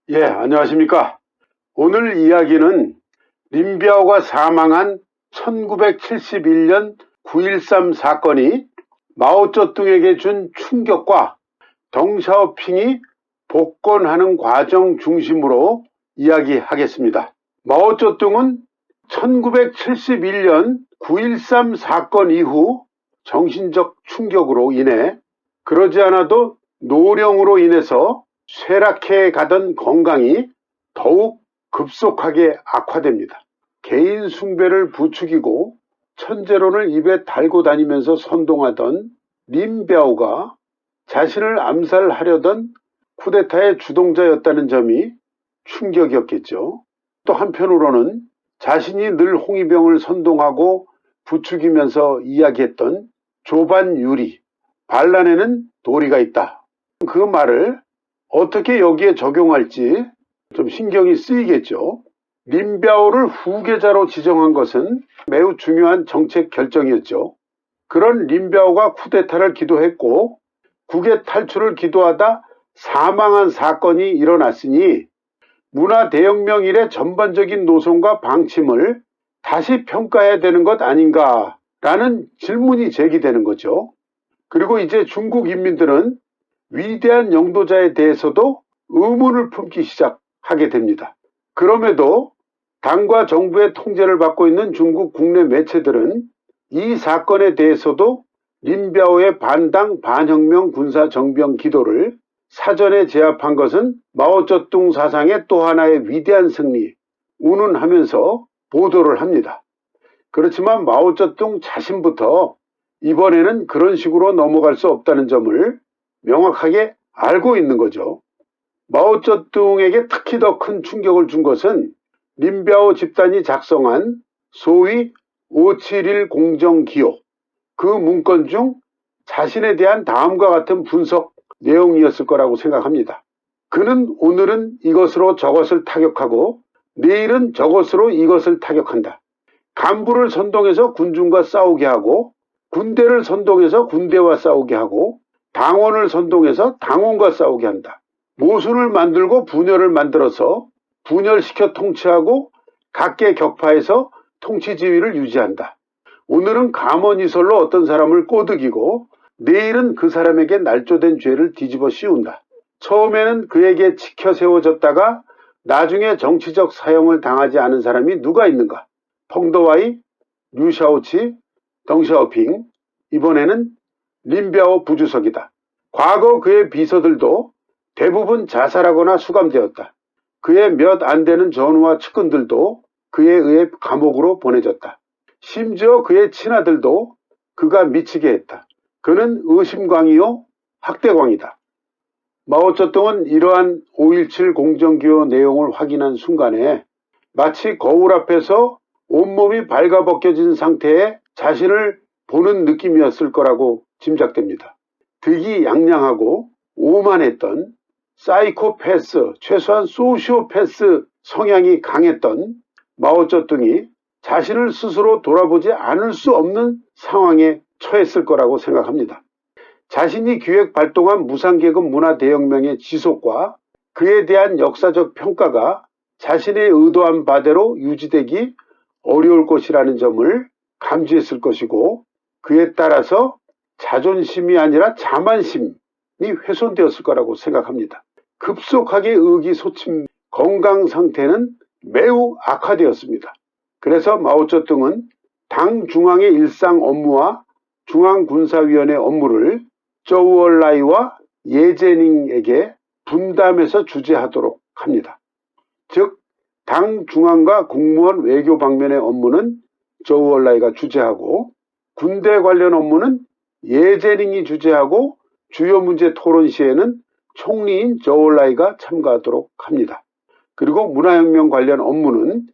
예, 안녕하십니까. 오늘 이야기는 린비아오가 사망한 1971년 9.13 사건이 마오쩌둥에게 준 충격과 덩샤오핑이 복권하는 과정 중심으로 이야기하겠습니다. 마오쩌둥은 1971년 9.13 사건 이후 정신적 충격으로 인해 그러지 않아도 노령으로 인해서 쇠락해 가던 건강이 더욱 급속하게 악화됩니다. 개인 숭배를 부추기고 천재론을 입에 달고 다니면서 선동하던 린비아오가 자신을 암살하려던 쿠데타의 주동자였다는 점이 충격이었겠죠. 또 한편으로는 자신이 늘 홍위병을 선동하고 부추기면서 이야기했던 조반 유리, 반란에는 도리가 있다. 그 말을 어떻게 여기에 적용할지 좀 신경이 쓰이겠죠. 린비아오를 후계자로 지정한 것은 매우 중요한 정책 결정이었죠. 그런 린비아오가 쿠데타를 기도했고 국외 탈출을 기도하다 사망한 사건이 일어났으니 문화대혁명 이래 전반적인 노선과 방침을 다시 평가해야 되는 것 아닌가라는 질문이 제기되는 거죠. 그리고 이제 중국 인민들은 위대한 영도자에 대해서도 의문을 품기 시작하게 됩니다. 그럼에도 당과 정부의 통제를 받고 있는 중국 국내 매체들은 이 사건에 대해서도 린비아오의 반당 반혁명 군사 정병 기도를 사전에 제압한 것은 마오쩌둥 사상의 또 하나의 위대한 승리, 운운하면서 보도를 합니다. 그렇지만 마오쩌둥 자신부터 이번에는 그런 식으로 넘어갈 수 없다는 점을 명확하게 알고 있는 거죠. 마오쩌둥에게 특히 더 큰 충격을 준 것은 린비아오 집단이 작성한 소위 571 공정기호, 그 문건 중 자신에 대한 다음과 같은 분석 내용이었을 거라고 생각합니다. 그는 오늘은 이것으로 저것을 타격하고 내일은 저것으로 이것을 타격한다. 간부를 선동해서 군중과 싸우게 하고 군대를 선동해서 군대와 싸우게 하고 당원을 선동해서 당원과 싸우게 한다. 모순을 만들고 분열을 만들어서 분열시켜 통치하고 각계 격파해서 통치 지위를 유지한다. 오늘은 감언이설로 어떤 사람을 꼬드기고 내일은 그 사람에게 날조된 죄를 뒤집어 씌운다. 처음에는 그에게 지켜 세워졌다가 나중에 정치적 사형을 당하지 않은 사람이 누가 있는가? 펑더와이, 류샤오치, 덩샤오핑, 이번에는 린비아오 부주석이다. 과거 그의 비서들도 대부분 자살하거나 수감되었다. 그의 몇 안 되는 전우와 측근들도 그에 의해 감옥으로 보내졌다. 심지어 그의 친아들도 그가 미치게 했다. 그는 의심광이요 학대광이다. 마오쩌둥은 이러한 5.17 공정기호 내용을 확인한 순간에 마치 거울 앞에서 온몸이 발가벗겨진 상태에 자신을 보는 느낌이었을 거라고 짐작됩니다. 득이양양하고 오만했던 사이코패스, 최소한 소시오패스 성향이 강했던 마오쩌둥이 자신을 스스로 돌아보지 않을 수 없는 상황에 처했을 거라고 생각합니다. 자신이 기획 발동한 무상계급 문화대혁명의 지속과 그에 대한 역사적 평가가 자신의 의도한 바대로 유지되기 어려울 것이라는 점을 감지했을 것이고 그에 따라서 자존심이 아니라 자만심이 훼손되었을 거라고 생각합니다. 급속하게 의기소침, 건강 상태는 매우 악화되었습니다. 그래서 마오쩌둥은 당 중앙의 일상 업무와 중앙군사위원회 업무를 저우얼라이와 예제닝에게 분담해서 주재하도록 합니다. 즉, 당 중앙과 국무원 외교 방면의 업무는 저우얼라이가 주재하고 군대 관련 업무는 예제닝이 주재하고 주요 문제 토론 시에는 총리인 저우얼라이가 참가하도록 합니다. 그리고 문화혁명 관련 업무는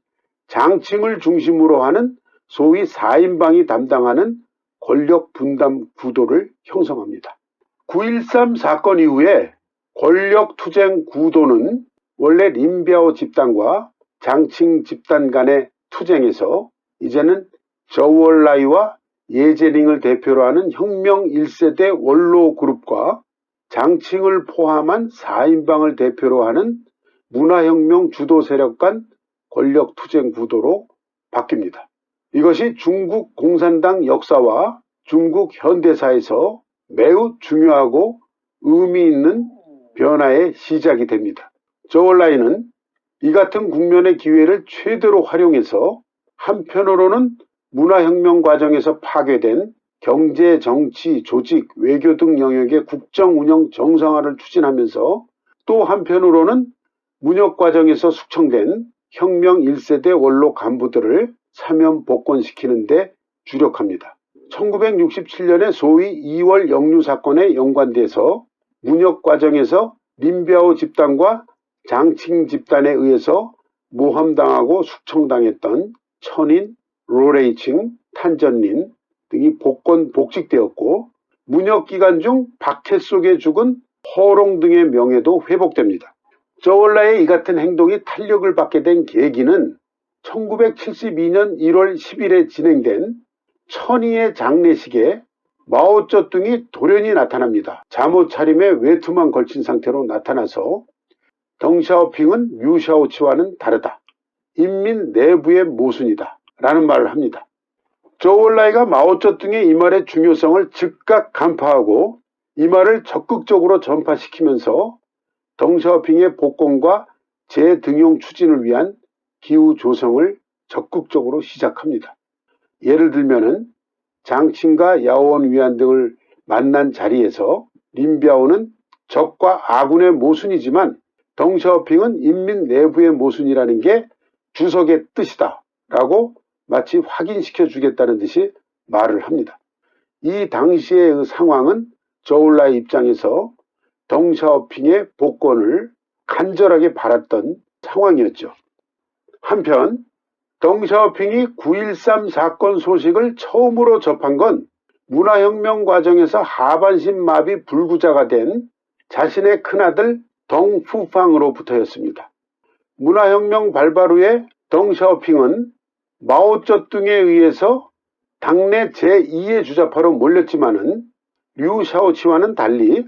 장칭을 중심으로 하는 소위 4인방이 담당하는 권력 분담 구도를 형성합니다. 9.13 사건 이후에 권력 투쟁 구도는 원래 린비아오 집단과 장칭 집단 간의 투쟁에서 이제는 저우얼라이와 예제닝을 대표로 하는 혁명 1세대 원로 그룹과 장칭을 포함한 4인방을 대표로 하는 문화혁명 주도 세력 간 권력투쟁 구도로 바뀝니다. 이것이 중국 공산당 역사와 중국 현대사에서 매우 중요하고 의미 있는 변화의 시작이 됩니다. 저울라이는 이 같은 국면의 기회를 최대로 활용해서 한편으로는 문화혁명 과정에서 파괴된 경제, 정치, 조직, 외교 등 영역의 국정 운영 정상화를 추진하면서 또 한편으로는 문혁 과정에서 숙청된 혁명 1세대 원로 간부들을 사면 복권시키는 데 주력합니다. 1967년에 소위 2월 역류 사건에 연관돼서 문혁 과정에서 린비아오 집단과 장칭 집단에 의해서 모함당하고 숙청당했던 천인, 로레이칭, 탄전린 등이 복권 복직되었고 문혁 기간 중 박해 속에 죽은 허롱 등의 명예도 회복됩니다. 저울라의 이 같은 행동이 탄력을 받게 된 계기는 1972년 1월 10일에 진행된 천이의 장례식에 마오쩌둥이 돌연히 나타납니다. 잠옷 차림에 외투만 걸친 상태로 나타나서 덩샤오핑은 류샤오치와는 다르다. 인민 내부의 모순이다. 라는 말을 합니다. 저울라이가 마오쩌둥의 이 말의 중요성을 즉각 간파하고 이 말을 적극적으로 전파시키면서 덩샤오핑의 복권과 재등용 추진을 위한 기후 조성을 적극적으로 시작합니다. 예를 들면은 장친과 야오원 위안 등을 만난 자리에서 린비아오는 적과 아군의 모순이지만 덩샤오핑은 인민 내부의 모순이라는 게 주석의 뜻이다 라고 마치 확인시켜 주겠다는 듯이 말을 합니다. 이 당시의 상황은 저울라의 입장에서 덩샤오핑의 복권을 간절하게 바랐던 상황이었죠. 한편 덩샤오핑이 9.13 사건 소식을 처음으로 접한 건 문화혁명 과정에서 하반신 마비 불구자가 된 자신의 큰아들 덩푸팡으로부터였습니다. 문화혁명 발발 후에 덩샤오핑은 마오쩌둥에 의해서 당내 제2의 주자파로 몰렸지만은 류샤오치와는 달리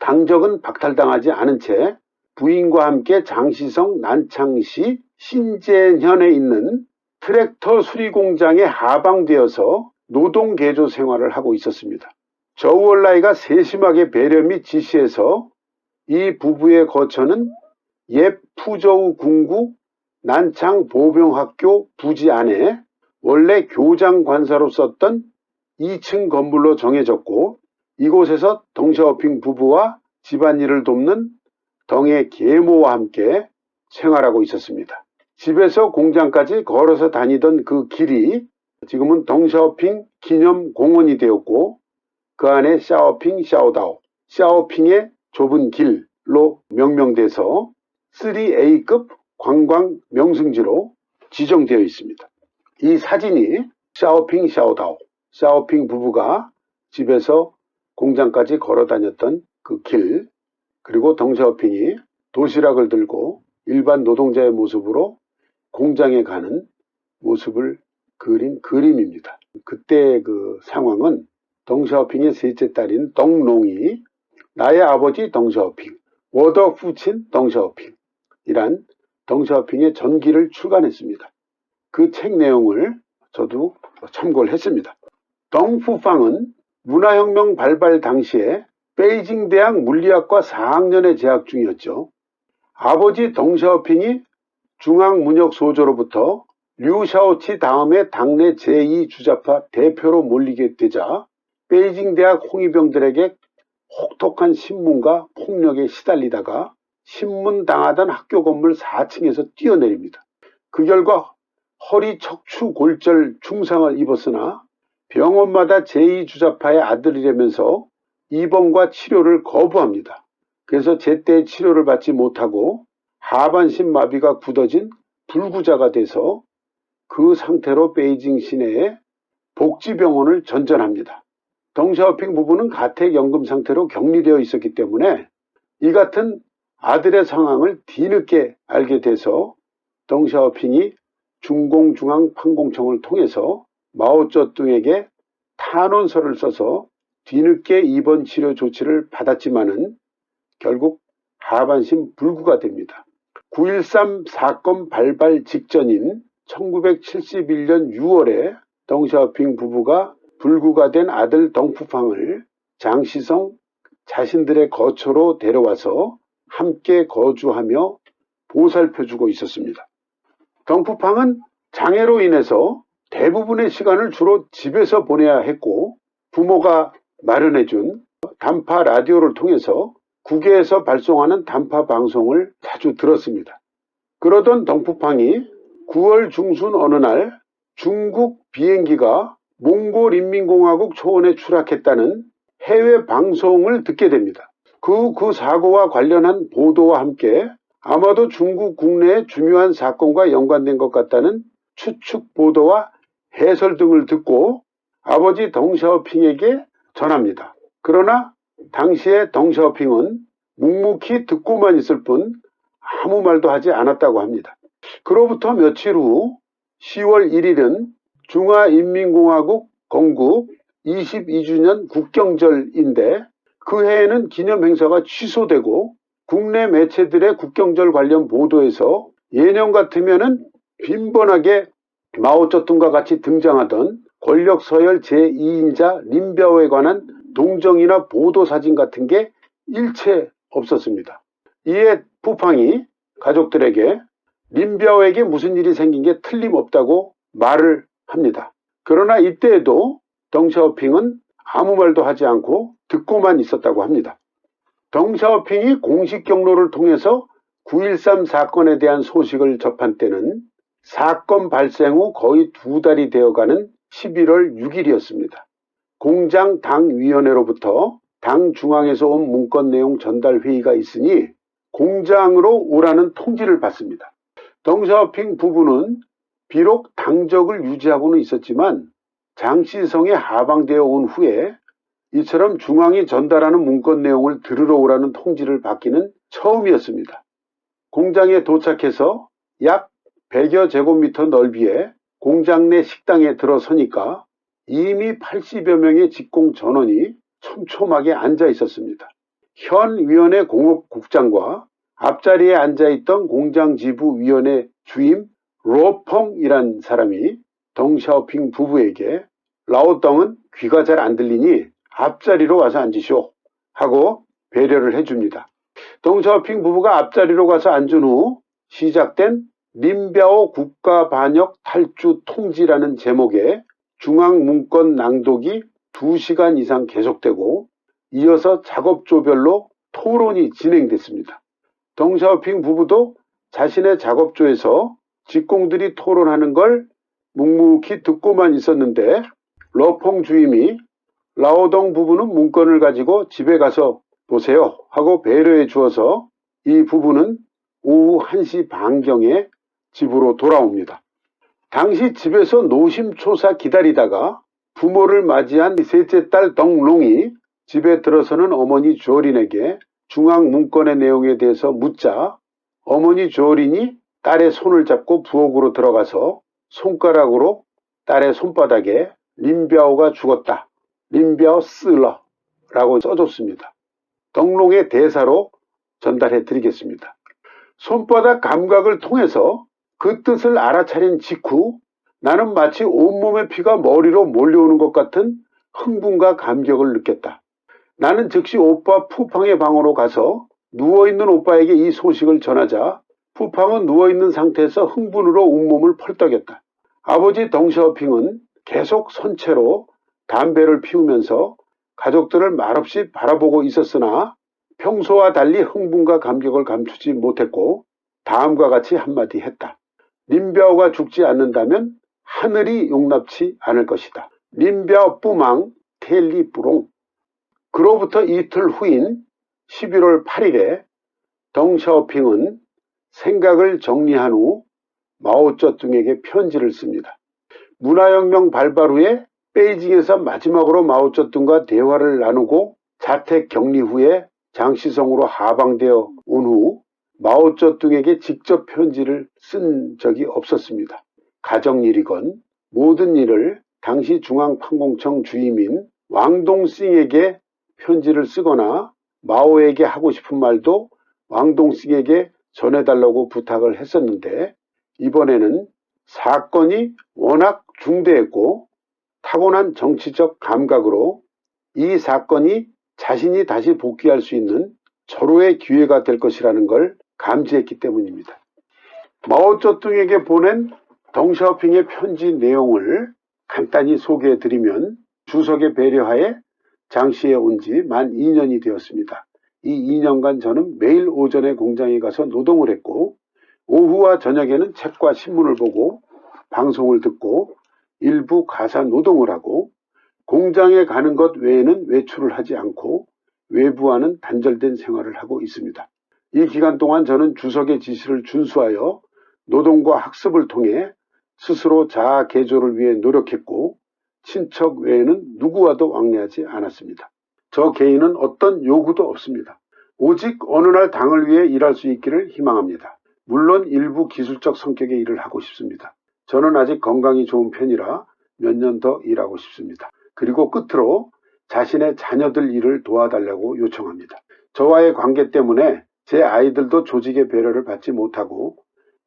당적은 박탈당하지 않은 채 부인과 함께 장시성 난창시 신제현에 있는 트랙터 수리공장에 하방되어서 노동개조 생활을 하고 있었습니다. 저울라이가 세심하게 배려 및 지시해서 이 부부의 거처는 옛 푸저우 군구 난창 보병학교 부지 안에 원래 교장 관사로 썼던 2층 건물로 정해졌고 이곳에서 덩샤오핑 부부와 집안일을 돕는 덩의 계모와 함께 생활하고 있었습니다. 집에서 공장까지 걸어서 다니던 그 길이 지금은 덩샤오핑 기념공원이 되었고 그 안에 샤오핑 샤오다오, 샤오핑의 좁은 길로 명명돼서 3A급 관광 명승지로 지정되어 있습니다. 이 사진이 샤오핑 샤오다오, 샤오핑 부부가 집에서 공장까지 걸어 다녔던 그 길, 그리고 덩샤오핑이 도시락을 들고 일반 노동자의 모습으로 공장에 가는 모습을 그린 그림입니다. 그때 그 상황은 덩샤오핑의 셋째 딸인 덩롱이 나의 아버지 덩샤오핑, 워더 푸친 덩샤오핑 이란 덩샤오핑의 전기를 출간했습니다. 그 책 내용을 저도 참고를 했습니다. 덩푸팡은 문화혁명 발발 당시에 베이징 대학 물리학과 4학년에 재학 중이었죠. 아버지 덩샤오핑이 중앙문혁소조로부터 류샤오치 다음에 당내 제2주자파 대표로 몰리게 되자 베이징 대학 홍위병들에게 혹독한 신문과 폭력에 시달리다가 신문당하던 학교 건물 4층에서 뛰어내립니다. 그 결과 허리 척추 골절 중상을 입었으나 병원마다 제2주자파의 아들이라면서 입원과 치료를 거부합니다. 그래서 제때 치료를 받지 못하고 하반신 마비가 굳어진 불구자가 돼서 그 상태로 베이징 시내에 복지병원을 전전합니다. 덩샤오핑 부부는 가택연금 상태로 격리되어 있었기 때문에 이 같은 아들의 상황을 뒤늦게 알게 돼서 덩샤오핑이 중공중앙판공청을 통해서 마오쩌둥에게 탄원서를 써서 뒤늦게 입원 치료 조치를 받았지만은 결국 하반신 불구가 됩니다. 9.13 사건 발발 직전인 1971년 6월에 덩샤오핑 부부가 불구가 된 아들 덩푸팡을 장시성 자신들의 거처로 데려와서 함께 거주하며 보살펴주고 있었습니다. 덩푸팡은 장애로 인해서 대부분의 시간을 주로 집에서 보내야 했고 부모가 마련해준 단파 라디오를 통해서 국외에서 발송하는 단파 방송을 자주 들었습니다. 그러던 덩푸팡이 9월 중순 어느 날 중국 비행기가 몽골인민공화국 초원에 추락했다는 해외 방송을 듣게 됩니다. 그 사고와 관련한 보도와 함께 아마도 중국 국내의 중요한 사건과 연관된 것 같다는 추측 보도와 해설 등을 듣고 아버지 덩샤오핑에게 전합니다. 그러나 당시에 덩샤오핑은 묵묵히 듣고만 있을 뿐 아무 말도 하지 않았다고 합니다. 그로부터 며칠 후 10월 1일은 중화인민공화국 건국 22주년 국경절인데 그 해에는 기념행사가 취소되고 국내 매체들의 국경절 관련 보도에서 예년 같으면은 빈번하게 마오쩌둥과 같이 등장하던 권력 서열 제2인자 린비아오에 관한 동정이나 보도 사진 같은 게 일체 없었습니다. 이에 푸팡이 가족들에게 린비아오에게 무슨 일이 생긴 게 틀림없다고 말을 합니다. 그러나 이때에도 덩샤오핑은 아무 말도 하지 않고 듣고만 있었다고 합니다. 덩샤오핑이 공식 경로를 통해서 9.13 사건에 대한 소식을 접한 때는 사건 발생 후 거의 2달이 되어가는 11월 6일이었습니다. 공장 당위원회로부터 당 중앙에서 온 문건 내용 전달 회의가 있으니 공장으로 오라는 통지를 받습니다. 덩샤오핑 부부는 비록 당적을 유지하고는 있었지만 장시성에 하방되어 온 후에 이처럼 중앙이 전달하는 문건 내용을 들으러 오라는 통지를 받기는 처음이었습니다. 공장에 도착해서 약 100여 제곱미터 넓이의 공장 내 식당에 들어서니까 이미 80여 명의 직공 전원이 촘촘하게 앉아 있었습니다. 현 위원회 공업국장과 앞자리에 앉아있던 공장지부위원회 주임 로펑이란 사람이 덩샤오핑 부부에게 라오덩은 귀가 잘 안 들리니 앞자리로 와서 앉으시오 하고 배려를 해줍니다. 덩샤오핑 부부가 앞자리로 가서 앉은 후 시작된 린비아오 국가반역 탈주 통지라는 제목의 중앙문건 낭독이 2시간 이상 계속되고 이어서 작업조별로 토론이 진행됐습니다. 덩샤오핑 부부도 자신의 작업조에서 직공들이 토론하는 걸 묵묵히 듣고만 있었는데 러펑 주임이 라오덩 부부는 문건을 가지고 집에 가서 보세요 하고 배려해 주어서 이 부부는 오후 1시 반경에 집으로 돌아옵니다. 당시 집에서 노심초사 기다리다가 부모를 맞이한 셋째 딸 덩롱이 집에 들어서는 어머니 조린에게 중앙 문건의 내용에 대해서 묻자 어머니 조린이 딸의 손을 잡고 부엌으로 들어가서 손가락으로 딸의 손바닥에 린비아오가 죽었다. 린비아오 쓰러 라고 써줬습니다. 덩롱의 대사로 전달해 드리겠습니다. 손바닥 감각을 통해서 그 뜻을 알아차린 직후 나는 마치 온몸의 피가 머리로 몰려오는 것 같은 흥분과 감격을 느꼈다. 나는 즉시 오빠 푸팡의 방으로 가서 누워있는 오빠에게 이 소식을 전하자 푸팡은 누워있는 상태에서 흥분으로 온몸을 펄떡였다. 아버지 덩샤오핑은 계속 선체로 담배를 피우면서 가족들을 말없이 바라보고 있었으나 평소와 달리 흥분과 감격을 감추지 못했고 다음과 같이 한마디 했다. 린비아오가 죽지 않는다면 하늘이 용납치 않을 것이다. 린비아오 뿌망 텔리 뿌롱. 그로부터 이틀 후인 11월 8일에 덩샤오핑은 생각을 정리한 후 마오쩌둥에게 편지를 씁니다. 문화혁명 발발 후에 베이징에서 마지막으로 마오쩌둥과 대화를 나누고 자택 격리 후에 장시성으로 하방되어 온 후 마오쩌둥에게 직접 편지를 쓴 적이 없었습니다. 가정일이건 모든 일을 당시 중앙판공청 주임인 왕동싱에게 편지를 쓰거나 마오에게 하고 싶은 말도 왕동싱에게 전해달라고 부탁을 했었는데 이번에는 사건이 워낙 중대했고 타고난 정치적 감각으로 이 사건이 자신이 다시 복귀할 수 있는 절호의 기회가 될 것이라는 걸 감지했기 때문입니다. 마오쩌둥에게 보낸 덩샤오핑의 편지 내용을 간단히 소개해드리면 주석의 배려하에 장시에 온 지 만 2년이 되었습니다. 이 2년간 저는 매일 오전에 공장에 가서 노동을 했고 오후와 저녁에는 책과 신문을 보고 방송을 듣고 일부 가사 노동을 하고 공장에 가는 것 외에는 외출을 하지 않고 외부와는 단절된 생활을 하고 있습니다. 이 기간 동안 저는 주석의 지시를 준수하여 노동과 학습을 통해 스스로 자아 개조를 위해 노력했고 친척 외에는 누구와도 왕래하지 않았습니다. 저 개인은 어떤 요구도 없습니다. 오직 어느 날 당을 위해 일할 수 있기를 희망합니다. 물론 일부 기술적 성격의 일을 하고 싶습니다. 저는 아직 건강이 좋은 편이라 몇 년 더 일하고 싶습니다. 그리고 끝으로 자신의 자녀들 일을 도와달라고 요청합니다. 저와의 관계 때문에 제 아이들도 조직의 배려를 받지 못하고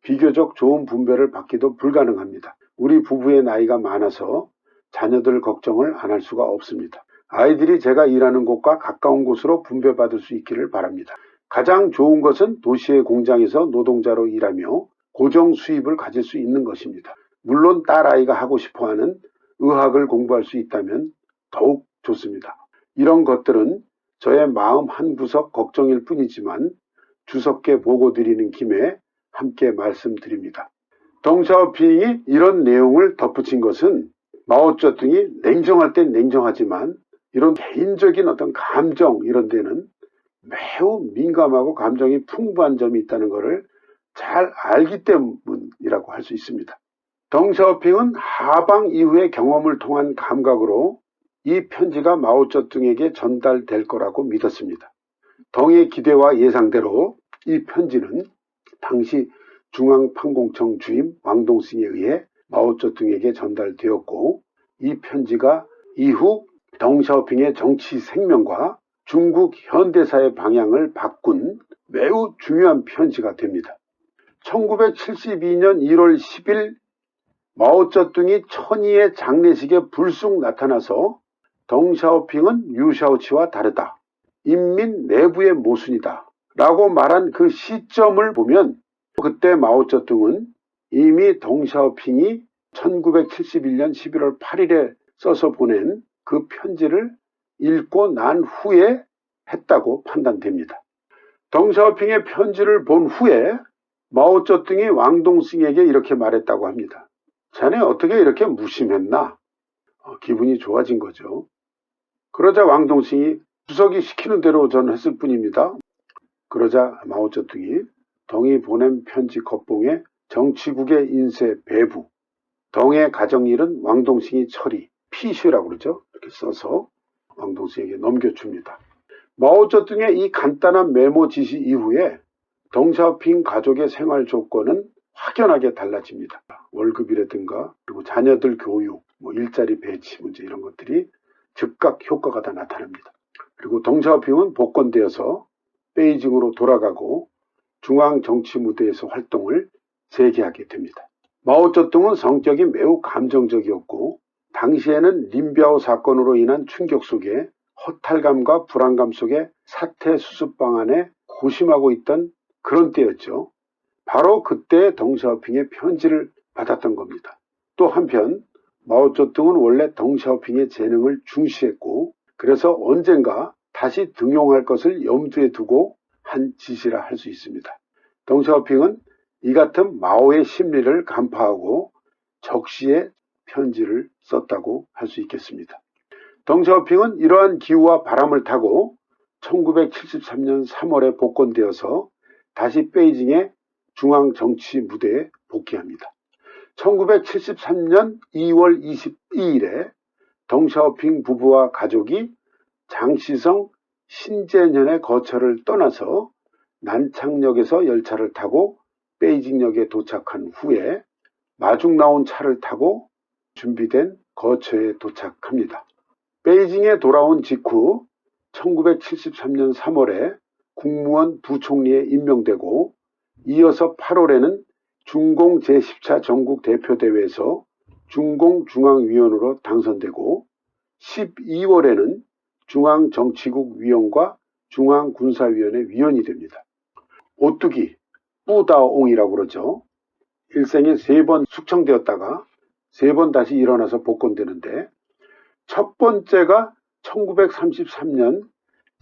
비교적 좋은 분배를 받기도 불가능합니다. 우리 부부의 나이가 많아서 자녀들 걱정을 안 할 수가 없습니다. 아이들이 제가 일하는 곳과 가까운 곳으로 분배받을 수 있기를 바랍니다. 가장 좋은 것은 도시의 공장에서 노동자로 일하며 고정 수입을 가질 수 있는 것입니다. 물론 딸아이가 하고 싶어하는 의학을 공부할 수 있다면 더욱 좋습니다. 이런 것들은 저의 마음 한구석 걱정일 뿐이지만 주석께 보고 드리는 김에 함께 말씀드립니다. 덩샤오핑이 이런 내용을 덧붙인 것은 마오쩌둥이 냉정할 땐 냉정하지만 이런 개인적인 어떤 감정 이런 데는 매우 민감하고 감정이 풍부한 점이 있다는 것을 잘 알기 때문이라고 할 수 있습니다. 덩샤오핑은 하방 이후의 경험을 통한 감각으로 이 편지가 마오쩌둥에게 전달될 거라고 믿었습니다. 덩의 기대와 예상대로 이 편지는 당시 중앙판공청 주임 왕동승에 의해 마오쩌둥에게 전달되었고 이 편지가 이후 덩샤오핑의 정치 생명과 중국 현대사의 방향을 바꾼 매우 중요한 편지가 됩니다. 1972년 1월 10일 마오쩌둥이 천이의 장례식에 불쑥 나타나서 덩샤오핑은 류샤오치와 다르다. 인민 내부의 모순이다. 라고 말한 그 시점을 보면 그때 마오쩌둥은 이미 덩샤오핑이 1971년 11월 8일에 써서 보낸 그 편지를 읽고 난 후에 했다고 판단됩니다. 덩샤오핑의 편지를 본 후에 마오쩌둥이 왕동승에게 이렇게 말했다고 합니다. 자네 어떻게 이렇게 무심했나? 기분이 좋아진 거죠. 그러자 왕동승이 주석이 시키는 대로 전 했을 뿐입니다. 그러자 마오쩌둥이 덩이 보낸 편지 겉봉에 정치국의 인쇄 배부, 덩의 가정일은 왕동승이 처리, 피시라고 그러죠. 이렇게 써서 왕동승에게 넘겨줍니다. 마오쩌둥의 이 간단한 메모 지시 이후에 덩샤오핑 가족의 생활 조건은 확연하게 달라집니다. 월급이라든가 그리고 자녀들 교육, 일자리 배치 문제 이런 것들이 즉각 효과가 다 나타납니다. 그리고 덩샤오핑은 복권되어서 베이징으로 돌아가고 중앙 정치 무대에서 활동을 재개하게 됩니다. 마오쩌둥은 성격이 매우 감정적이었고 당시에는 린비아오 사건으로 인한 충격 속에 허탈감과 불안감 속에 사퇴 수습 방안에 고심하고 있던 그런 때였죠. 바로 그때 덩샤오핑의 편지를 받았던 겁니다. 또 한편 마오쩌둥은 원래 덩샤오핑의 재능을 중시했고 그래서 언젠가 다시 등용할 것을 염두에 두고 한 지시라 할 수 있습니다. 덩샤오핑은 이 같은 마오의 심리를 간파하고 적시에 편지를 썼다고 할 수 있겠습니다. 덩샤오핑은 이러한 기후와 바람을 타고 1973년 3월에 복권되어서 다시 베이징의 중앙 정치 무대에 복귀합니다. 1973년 2월 22일에 덩샤오핑 부부와 가족이 장시성 신제년의 거처를 떠나서 난창역에서 열차를 타고 베이징역에 도착한 후에 마중 나온 차를 타고 준비된 거처에 도착합니다. 베이징에 돌아온 직후 1973년 3월에 국무원 부총리에 임명되고 이어서 8월에는 중공 제10차 전국 대표대회에서 중공중앙위원으로 당선되고 12월에는 중앙정치국 위원과 중앙군사위원회 위원이 됩니다. 오뚜기, 뿌다옹이라고 그러죠. 일생에 3번 숙청되었다가 3번 다시 일어나서 복권되는데 첫 번째가 1933년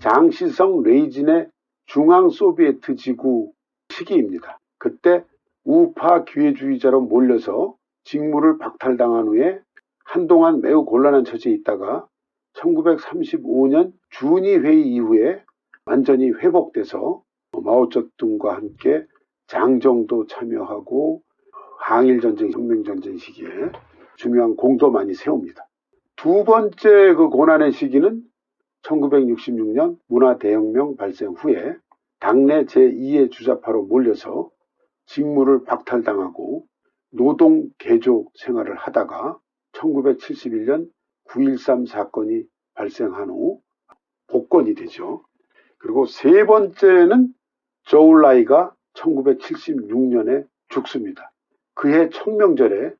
장시성 레이진의 중앙소비에트 지구 시기입니다. 그때 우파 기회주의자로 몰려서 직무를 박탈당한 후에 한동안 매우 곤란한 처지에 있다가 1935년 준위회의 이후에 완전히 회복돼서 마오쩌둥과 함께 장정도 참여하고 항일전쟁, 혁명전쟁 시기에 중요한 공도 많이 세웁니다. 두 번째 그 고난의 시기는 1966년 문화대혁명 발생 후에 당내 제2의 주자파로 몰려서 직무를 박탈당하고 노동 개조 생활을 하다가 1971년 9.13 사건이 발생한 후 복권이 되죠. 그리고 세 번째는 저울라이가 1976년에 죽습니다. 그해 청명절에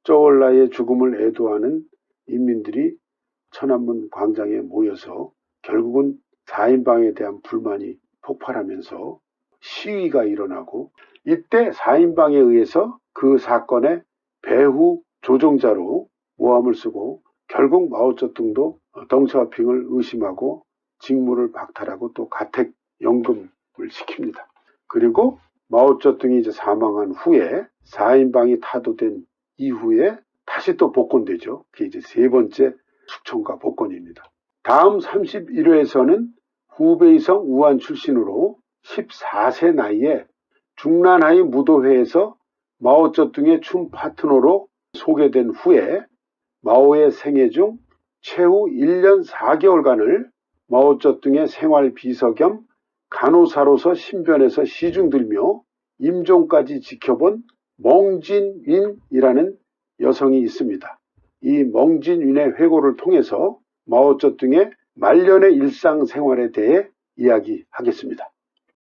저울라이의 죽음을 애도하는 인민들이 천안문 광장에 모여서 결국은 4인방에 대한 불만이 폭발하면서 시위가 일어나고 이때 4인방에 의해서 그 사건의 배후 조종자로 모함을 쓰고 결국 마오쩌둥도 덩샤오핑을 의심하고 직무를 박탈하고 또 가택연금을 시킵니다. 그리고 마오쩌둥이 이제 사망한 후에 4인방이 타도된 이후에 다시 또 복권되죠. 그게 이제 세 번째 숙청과 복권입니다. 다음 31회에서는 후베이성 우한 출신으로 14세 나이에 중란하이 무도회에서 마오쩌둥의 춤 파트너로 소개된 후에 마오의 생애 중 최후 1년 4개월간을 마오쩌둥의 생활 비서 겸 간호사로서 신변에서 시중들며 임종까지 지켜본 멍진윈이라는 여성이 있습니다. 이 멍진윈의 회고를 통해서 마오쩌둥의 말년의 일상생활에 대해 이야기하겠습니다.